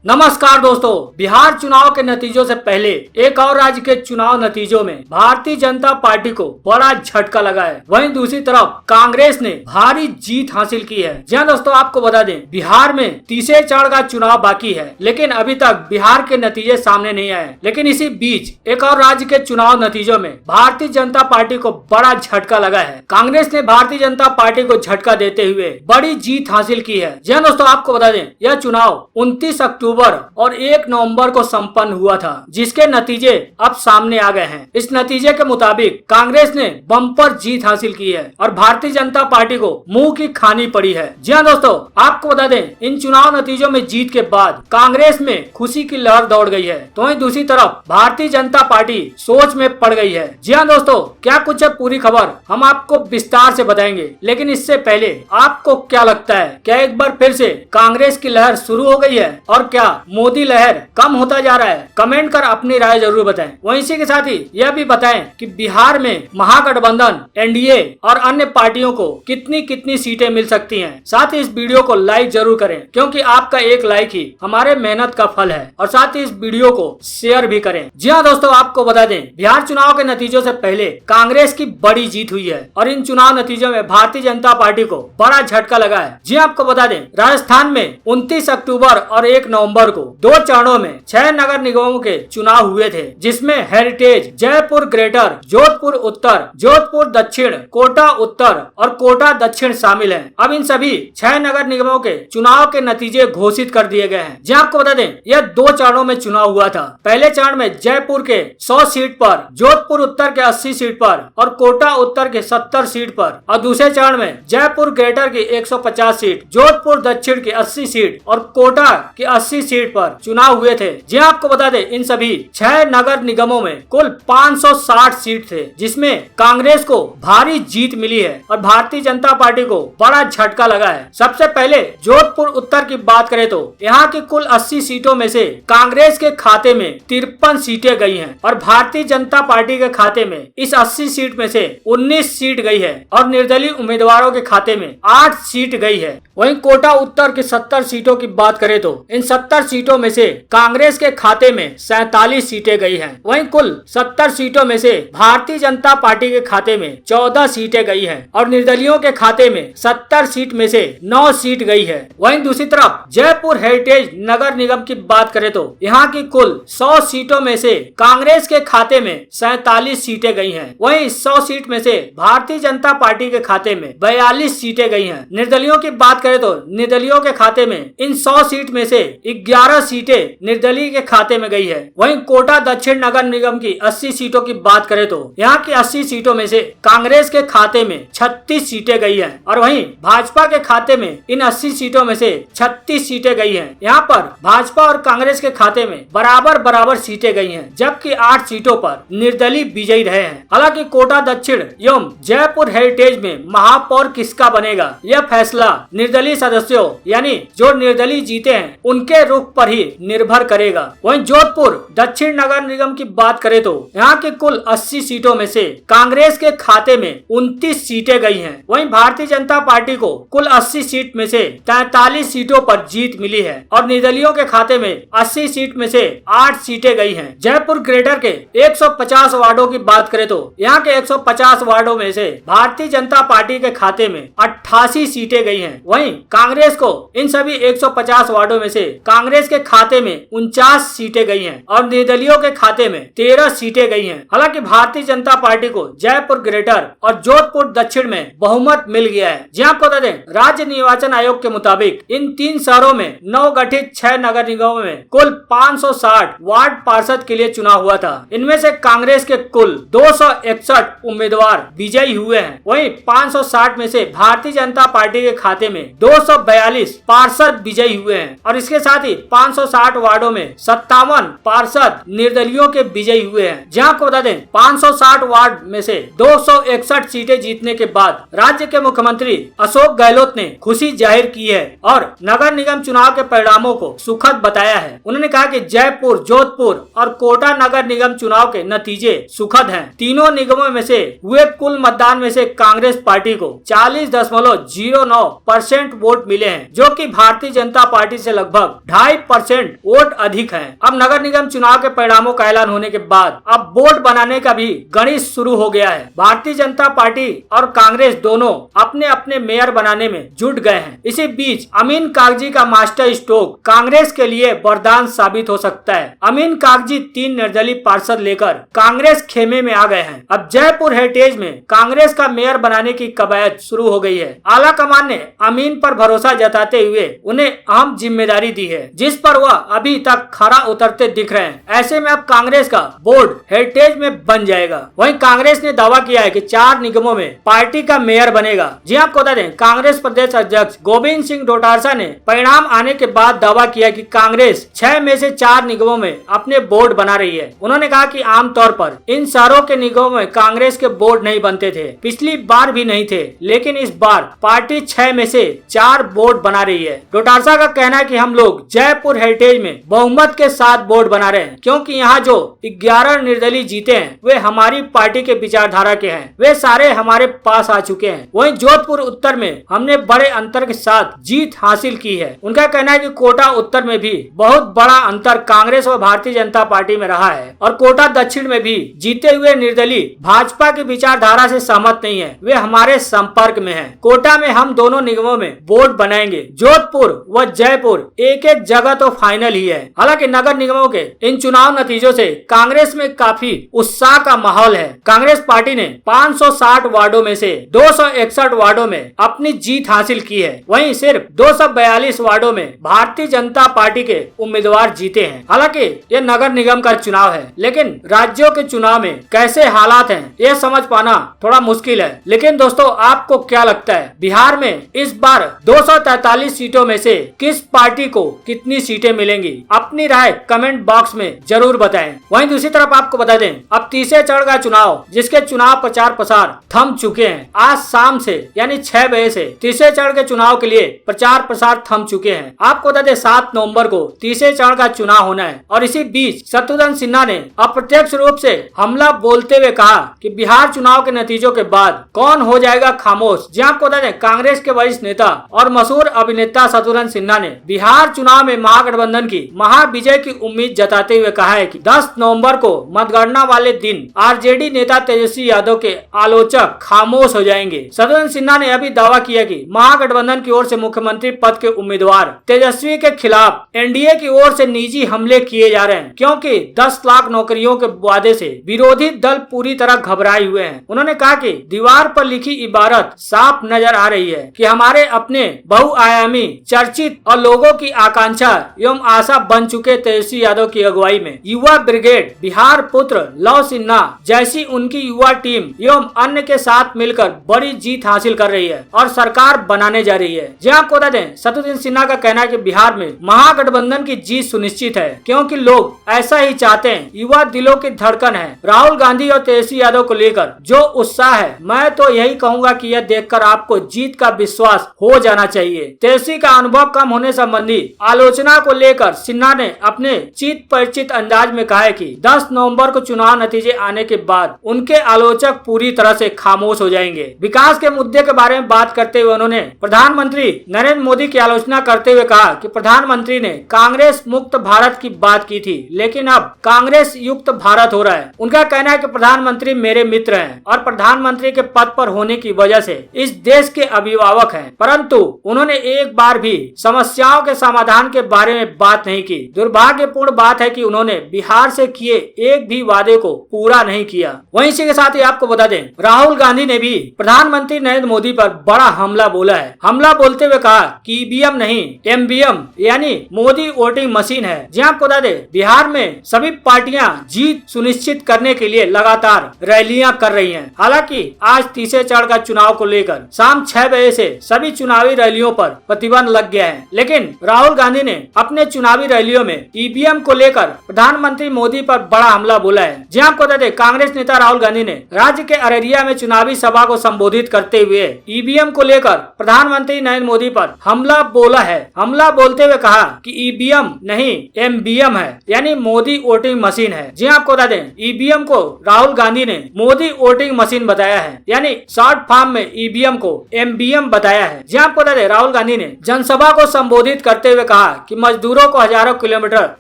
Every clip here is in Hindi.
नमस्कार दोस्तों, बिहार चुनाव के नतीजों से पहले एक और राज्य के चुनाव नतीजों में भारतीय जनता पार्टी को बड़ा झटका लगा है। वहीं दूसरी तरफ कांग्रेस ने भारी जीत हासिल की है। जी दोस्तों, आपको बता दें, बिहार में तीसरे चरण का चुनाव बाकी है, लेकिन अभी तक बिहार के नतीजे सामने नहीं आए। लेकिन इसी बीच एक और राज्य के चुनाव नतीजों में भारतीय जनता पार्टी को बड़ा झटका लगा है। कांग्रेस ने भारतीय जनता पार्टी को झटका देते हुए बड़ी जीत हासिल की है। जी दोस्तों, आपको बता दें, यह चुनाव 29 अक्टूबर और 1 नवंबर को संपन्न हुआ था, जिसके नतीजे अब सामने आ गए हैं। इस नतीजे के मुताबिक कांग्रेस ने बम्पर जीत हासिल की है और भारतीय जनता पार्टी को मुंह की खानी पड़ी है। जी हाँ दोस्तों, आपको बता दें, इन चुनाव नतीजों में जीत के बाद कांग्रेस में खुशी की लहर दौड़ गई है, तो वहीं दूसरी तरफ भारतीय जनता पार्टी सोच में पड़ गई है। जी हाँ दोस्तों, क्या कुछ है पूरी खबर हम आपको विस्तार से बताएंगे, लेकिन इससे पहले आपको क्या लगता है, क्या एक बार फिर से कांग्रेस की लहर शुरू हो गई है और क्या मोदी लहर कम होता जा रहा है? कमेंट कर अपनी राय जरूर बताएं। वहीं इसी के साथ ही यह भी बताएं कि बिहार में महागठबंधन, एनडीए और अन्य पार्टियों को कितनी कितनी सीटें मिल सकती हैं। साथ ही इस वीडियो को लाइक जरूर करें, क्योंकि आपका एक लाइक ही हमारे मेहनत का फल है, और साथ ही इस वीडियो को शेयर भी करें। जी हाँ दोस्तों, आपको बता दें, बिहार चुनाव के नतीजों से पहले कांग्रेस की बड़ी जीत हुई है और इन चुनाव नतीजों में भारतीय जनता पार्टी को बड़ा झटका लगा है। जी आपको बता दें, राजस्थान में 29 अक्टूबर और 1 नवंबर को 2 चरणों में 6 नगर निगमों के चुनाव हुए थे, जिसमें हेरिटेज, जयपुर ग्रेटर, जोधपुर उत्तर, जोधपुर दक्षिण, कोटा उत्तर और कोटा दक्षिण शामिल हैं। अब इन सभी 6 नगर निगमों के चुनाव के नतीजे घोषित कर दिए गए हैं। जी आपको बता दें, यह 2 चरणों में चुनाव हुआ था। पहले चरण में जयपुर के 100 सीट पर, जोधपुर उत्तर के 80 सीट पर और कोटा उत्तर के 70 सीट पर, और दूसरे चरण में जयपुर ग्रेटर की 150 सीट, जोधपुर दक्षिण की 80 सीट और कोटा की 80 सीट पर चुनाव हुए थे। जी आपको बता दें, इन सभी 6 नगर निगमों में कुल 560 सीट थे, जिसमें कांग्रेस को भारी जीत मिली है और भारतीय जनता पार्टी को बड़ा झटका लगा है। सबसे पहले जोधपुर उत्तर की बात करें तो यहाँ की कुल 80 सीटों में से कांग्रेस के खाते में 53 सीटें गई हैं और भारतीय जनता पार्टी के खाते में इस 80 सीट में से 19 सीट गई है और निर्दलीय उम्मीदवारों के खाते में 8 सीट गई है। वहीं कोटा उत्तर की 70 सीटों की बात करें तो इन 70 सीटों में से कांग्रेस के खाते में 47 सीटें गई हैं। वहीं कुल 70 सीटों में से भारतीय जनता पार्टी के खाते में 14 सीटें गई हैं और निर्दलियों के खाते में 70 सीट में से 9 सीट गई है। वहीं दूसरी तरफ जयपुर हेरिटेज नगर निगम की बात करें तो यहाँ की कुल 100 सीटों में से कांग्रेस के खाते में 47 सीटें गई हैं। वहीं 100 सीट में से भारतीय जनता पार्टी के खाते में 42 सीटें गई हैं। निर्दलियों की बात करें तो निर्दलियों के खाते में इन 100 सीट में से 11 सीटें निर्दलीय के खाते में गई है। वहीं कोटा दक्षिण नगर निगम की 80 सीटों की बात करें तो यहाँ की 80 सीटों में से कांग्रेस के खाते में 36 सीटें गई हैं और वहीं भाजपा के खाते में इन 80 सीटों में से 36 सीटें गई हैं। यहाँ पर भाजपा और कांग्रेस के खाते में बराबर बराबर सीटें गई हैं, जबकि 8 सीटों पर निर्दलीय विजयी रहे हैं। हालांकि कोटा दक्षिण एवं जयपुर हेरिटेज में महापौर किसका बनेगा, यह फैसला निर्दलीय सदस्यों यानी जो निर्दलीय जीते हैं उनके रुख पर ही निर्भर करेगा। वहीं जोधपुर दक्षिण नगर निगम की बात करें तो यहाँ के कुल 80 सीटों में से कांग्रेस के खाते में 29 सीटें गई हैं। वहीं भारतीय जनता पार्टी को कुल 80 सीट में से 43 सीटों पर जीत मिली है और निर्दलियों के खाते में 80 सीट में से 8 सीटें गई हैं। जयपुर ग्रेटर के 150 वार्डों की बात करें तो यहाँ के 150 वार्डों में से भारतीय जनता पार्टी के खाते में 88 सीटें गई हैं। वहीं कांग्रेस को इन सभी 150 वार्डों में से कांग्रेस के खाते में 49 सीटें गई हैं और निर्दलियों के खाते में 13 सीटें गई हैं। हालांकि भारतीय जनता पार्टी को जयपुर ग्रेटर और जोधपुर दक्षिण में बहुमत मिल गया है। जी आपको बता दें, राज्य निर्वाचन आयोग के मुताबिक इन 3 शहरों में नवगठित 6 नगर निगमों में कुल 560 वार्ड पार्षद के लिए चुनाव हुआ था। इनमें से कांग्रेस के कुल 261 उम्मीदवार विजयी हुए हैं। वहीं 560 में से भारतीय जनता पार्टी के खाते में 242 पार्षद विजयी हुए हैं और इसके साथ ही 560 वार्डों में 57 पार्षद निर्दलियों के विजयी हुए हैं। जहां को बता दें, 560 वार्ड में से 261 सीटें जीतने के बाद राज्य के मुख्यमंत्री अशोक गहलोत ने खुशी जाहिर की है और नगर निगम चुनाव के परिणामों को सुखद बताया है। उन्होंने कहा कि जयपुर, जोधपुर और कोटा नगर निगम चुनाव के नतीजे सुखद हैं। तीनों निगमों में से हुए कुल मतदान में से कांग्रेस पार्टी को 40.09% वोट मिले हैं, जो कि भारतीय जनता पार्टी से लगभग 2.5% वोट अधिक हैं। अब नगर निगम चुनाव के परिणामों का ऐलान होने के बाद अब बोर्ड बनाने का भी गणित शुरू हो गया है। भारतीय जनता पार्टी और कांग्रेस दोनों अपने अपने मेयर बनाने में जुट गए हैं। इसी बीच अमीन कागजी का मास्टर स्ट्रोक कांग्रेस के लिए वरदान साबित हो सकता है। अमीन कागजी 3 निर्दलीय पार्षद लेकर कांग्रेस खेमे में आ गए हैं। अब जयपुर हेरिटेज में कांग्रेस का मेयर बनाने की कवायद शुरू हो गई है। आला कमान ने अमीन पर भरोसा जताते हुए उन्हें अहम जिम्मेदारी दी है, जिस पर वह अभी तक खरा उतरते दिख रहे हैं। ऐसे में अब कांग्रेस का बोर्ड हेरिटेज में बन जाएगा। वहीं कांग्रेस ने दावा किया है कि 4 निगमों में पार्टी का मेयर बनेगा। जी आपको बता दें, कांग्रेस प्रदेश अध्यक्ष गोविंद सिंह डोटासरा ने परिणाम आने के बाद दावा किया कि कांग्रेस 6 में से 4 निगमों में अपने बोर्ड बना रही है। उन्होंने कहा कि आमतौर पर इन शहरों के निगमों में कांग्रेस के बोर्ड नहीं बनते थे, पिछली बार भी नहीं थे, लेकिन इस बार पार्टी 6 में से 4 बोर्ड बना रही है। डोटासरा का कहना है कि हम लोग जयपुर हेरिटेज में बहुमत के साथ बोर्ड बना रहे हैं, क्योंकि यहाँ जो 11 निर्दलीय जीते हैं वे हमारी पार्टी के विचारधारा के हैं। वे सारे हमारे पास आ चुके हैं। वहीं जोधपुर उत्तर में हमने बड़े अंतर के साथ जीत हासिल की है। उनका कहना है कि कोटा उत्तर में भी बहुत बड़ा अंतर कांग्रेस और भारतीय जनता पार्टी में रहा है और कोटा दक्षिण में भी जीते हुए निर्दलीय भाजपा की विचारधारा से सहमत नहीं है, वे हमारे संपर्क में हैं। कोटा में हम दोनों निगमों में बोर्ड बनाएंगे। जोधपुर व जयपुर एक एक जगह तो फाइनल ही है। हालांकि नगर निगमों के इन चुनाव नतीजों से कांग्रेस में काफी उत्साह का माहौल है। कांग्रेस पार्टी ने 560 वार्डों में से 261 वार्डों में अपनी जीत हासिल की है। वहीं सिर्फ 242 वार्डों में भारतीय जनता पार्टी के उम्मीदवार जीते हैं। हालांकि ये नगर निगम का चुनाव है, लेकिन राज्यों के चुनाव में कैसे हालात हैं ये समझ पाना थोड़ा मुश्किल है। लेकिन दोस्तों, आपको क्या लगता है बिहार में इस बार 243 सीटों में से किस पार्टी को कितनी सीटें मिलेंगी? अपनी राय कमेंट बॉक्स में जरूर बताएं। वहीं दूसरी तरफ आपको बता दें, अब तीसरे चरण का चुनाव, जिसके चुनाव प्रचार प्रसार थम चुके हैं, आज शाम से यानी 6 बजे से तीसरे चरण के चुनाव के लिए प्रचार प्रसार थम चुके हैं। आपको बता दें 7 नवंबर को तीसरे चरण का चुनाव होना है और इसी बीच शत्रुघ्न सिन्हा ने अप्रत्यक्ष रूप से हमला बोलते हुए कहा कि बिहार चुनाव के नतीजों के बाद कौन हो जाएगा खामोश। जी आपको बता दें, कांग्रेस के वरिष्ठ नेता और मशहूर अभिनेता शत्रुघ्न सिन्हा ने बिहार चुनाव में महागठबंधन की महाविजय की उम्मीद जताते हुए कहा है कि 10 नवंबर को मतगणना वाले दिन आरजेडी नेता तेजस्वी यादव के आलोचक खामोश हो जाएंगे। शत्रुघ्न सिन्हा ने अभी दावा किया कि महागठबंधन की ओर से मुख्यमंत्री पद के उम्मीदवार तेजस्वी के खिलाफ एनडीए की ओर से निजी हमले किए जा रहे हैं, क्योंकि 10 लाख नौकरियों के वादे से विरोधी दल पूरी तरह घबराए हुए हैं। उन्होंने कहा कि दीवार पर लिखी इबारत साफ नजर आ रही है कि हमारे अपने बहुआयामी, चर्चित और लोगों की आकांक्षा एवं आशा बन चुके तेजस्वी यादव की अगुवाई में युवा ब्रिगेड, बिहार पुत्र लव सिन्हा जैसी उनकी युवा टीम एवं अन्य के साथ मिलकर बड़ी जीत हासिल कर रही है और सरकार बनाने जा रही है। जी आपको बता दें, शत्रुघ्न सिन्हा का कहना है कि बिहार में महागठबंधन की जीत सुनिश्चित है, क्योंकि लोग ऐसा ही चाहते हैं। युवा दिलों की धड़कन है। राहुल गांधी और तेजस्वी यादव को लेकर जो उत्साह है, मैं तो यही कहूंगा कि यह देखकर आपको जीत का विश्वास हो जाना चाहिए। तेजस्वी का अनुभव कम होने संबंधी आलोचना को लेकर सिन्हा ने अपने चित परिचित अंदाज में कहा है कि 10 नवंबर को चुनाव नतीजे आने के बाद उनके आलोचक पूरी तरह से खामोश हो जाएंगे। विकास के मुद्दे के बारे में बात करते हुए उन्होंने प्रधानमंत्री नरेंद्र मोदी की आलोचना करते हुए कहा कि प्रधानमंत्री ने कांग्रेस मुक्त भारत की बात की थी, लेकिन अब कांग्रेस युक्त भारत हो रहा है। उनका कहना है कि प्रधानमंत्री मेरे मित्र हैं और प्रधानमंत्री के पद पर होने की वजह से इस देश के अभिभावक हैं, परंतु उन्होंने एक बार भी समस्याओं के समाधान के बारे में बात नहीं की। दुर्भाग्यपूर्ण बात है कि उन्होंने बिहार से किए एक भी वादे को पूरा नहीं किया। वहीं इसी के साथ ही आपको बता दें, राहुल गांधी ने भी प्रधानमंत्री नरेंद्र मोदी पर बड़ा हमला बोला है। हमला बोलते हुए कहा कि ईवीएम नहीं एमवीएम यानी मोदी वोटिंग मशीन है। जी आपको बता दें, बिहार में सभी पार्टियां जीत सुनिश्चित करने के लिए लगातार रैलियां कर रही हैं। हालांकि आज तीसरे चरण का चुनाव को लेकर शाम 6 बजे से सभी चुनावी रैलियों पर प्रतिबंध लग गया है, लेकिन राहुल गांधी ने अपने चुनावी रैलियों में ईवीएम को लेकर प्रधानमंत्री मोदी पर बड़ा हमला बोला है। जी आपको बता दें, कांग्रेस नेता राहुल गांधी ने राज्य के अररिया में चुनावी सभा को संबोधित करते हुए ईवीएम को लेकर प्रधानमंत्री नरेंद्र मोदी पर हमला बोला है। हमला बोलते हुए कहा कि ईवीएम नहीं एमवीएम है, यानी मोदी वोटिंग मशीन है। जी आपको बता दें, ईवीएम को राहुल गांधी ने मोदी वोटिंग मशीन बताया है, यानी शॉर्ट फॉर्म में ईवीएम को एमवीएम बताया है। जी आपको बता दें, राहुल गांधी ने जनसभा को संबोधित करते हुए कहा कि मजदूरों को हजारों किलोमीटर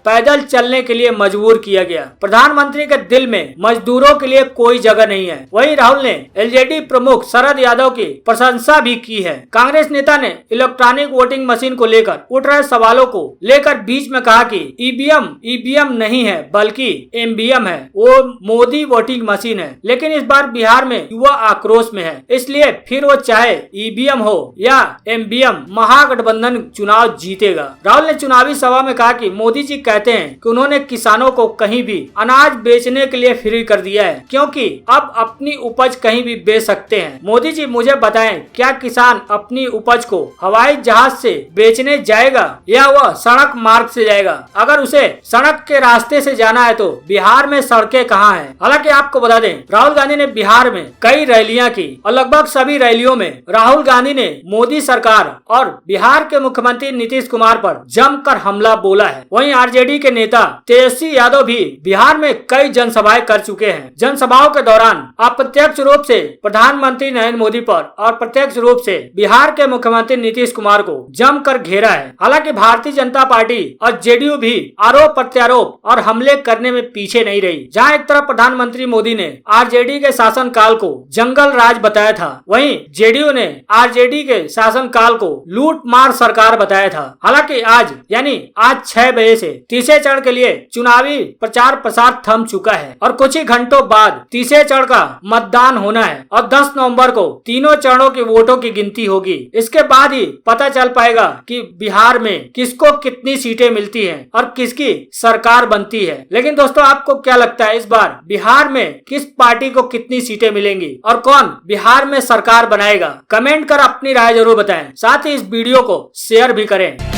पैदल चलने के लिए मजबूर किया गया। प्रधानमंत्री के दिल में मजदूरों के लिए कोई जगह नहीं है। वहीं राहुल ने एलजेडी प्रमुख शरद यादव की प्रशंसा भी की है। कांग्रेस नेता ने इलेक्ट्रॉनिक वोटिंग मशीन को लेकर उठ रहे सवालों को लेकर बीच में कहा कि ईवीएम नहीं है बल्कि एमवीएम है, वो मोदी वोटिंग मशीन है। लेकिन इस बार बिहार में युवा आक्रोश में है, इसलिए फिर वो चाहे ईवीएम हो या एमवीएम महागठबंधन चुनाव जीतेगा। राहुल ने चुनावी सभा में कहा कि मोदी जी कहते हैं कि उन्होंने किसानों को कहीं भी अनाज बेचने के लिए फ्री कर दिया है, क्योंकि अब अपनी उपज कहीं भी बेच सकते हैं। मोदी जी मुझे बताएं, क्या किसान अपनी उपज को हवाई जहाज से बेचने जाएगा या वह सड़क मार्ग से जाएगा? अगर उसे सड़क के रास्ते से जाना है तो बिहार में सड़कें कहाँ हैं? हालांकि आपको बता दें, राहुल गांधी ने बिहार में कई रैलियां की और लगभग सभी रैलियों में राहुल गांधी ने मोदी सरकार और बिहार के मुख्यमंत्री नीतीश कुमार पर जमकर हमला बोला है। वहीं आरजेडी के नेता तेजस्वी यादव भी बिहार में कई जनसभाएं कर चुके हैं। जनसभाओं के दौरान अप्रत्यक्ष रूप से प्रधानमंत्री नरेंद्र मोदी पर और प्रत्यक्ष रूप से बिहार के मुख्यमंत्री नीतीश कुमार को जमकर घेरा है। हालांकि भारतीय जनता पार्टी और जेडीयू भी आरोप प्रत्यारोप और हमले करने में पीछे नहीं रही। जहां एक तरफ प्रधानमंत्री मोदी ने आरजेडी के शासनकाल को जंगल राज बताया था, वहीं जेडीयू ने आरजेडी के शासनकाल को लूट मार सरकार बताया था। हालांकि आज 6 बजे से तीसरे चरण के लिए चुनावी प्रचार प्रसार थम चुका है और कुछ ही घंटों बाद तीसरे चरण का मतदान होना है और 10 नवंबर को तीनों चरणों के वोटों की गिनती होगी। इसके बाद ही पता चल पाएगा कि बिहार में किसको कितनी सीटें मिलती हैं और किसकी सरकार बनती है। लेकिन दोस्तों, आपको क्या लगता है, इस बार बिहार में किस पार्टी को कितनी सीटें मिलेंगी और कौन बिहार में सरकार बनाएगा? कमेंट कर अपनी राय जरूर बताएं। साथ ही इस वीडियो को शेयर भी करें।